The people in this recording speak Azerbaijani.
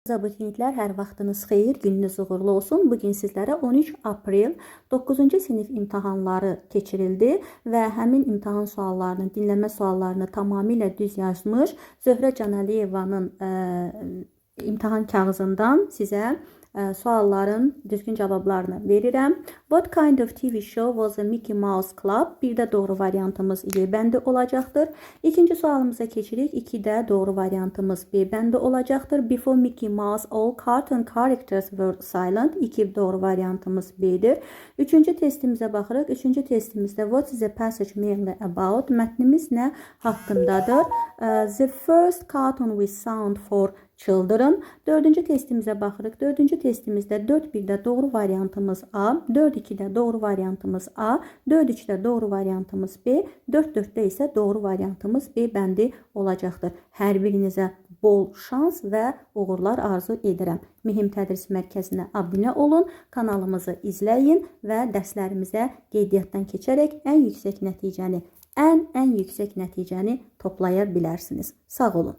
Abituriyentlər, hər vaxtınız xeyir, gününüz uğurlu olsun. Bugün sizlərə 13 aprel 9-cu sinif imtahanları keçirildi və həmin imtahan suallarını, dinləmə suallarını tamamilə düz yazmış Zöhrə Canəliyevanın imtahan kağızından sizə sualların düzgün cavablarını verirəm. What kind of TV show was the Mickey Mouse Club? Bir də doğru variantımız Y bəndi olacaqdır. İkinci sualımıza keçirik. 2-də doğru variantımız B bəndi olacaqdır. Before Mickey Mouse, all cartoon characters were silent. 2 doğru variantımız B'dir. Üçüncü testimizə baxırıq. Üçüncü testimizdə what is the passage mainly about? Mətnimiz nə haqqındadır? The first cartoon with sound for children. Dördüncü testimizə baxırıq. Dördüncü testimizdə 4-1-də doğru variantımız A, 4-2-də doğru variantımız A, 4-3-də doğru variantımız B, 4-4-də isə doğru variantımız B bəndi olacaqdır. Hər birinizə bol şans və uğurlar arzu edirəm. Mühim Tədris Mərkəzinə abunə olun, kanalımızı izləyin və dərslərimizə qeydiyyatdan keçərək ən yüksək nəticəni toplaya bilərsiniz. Sağ olun.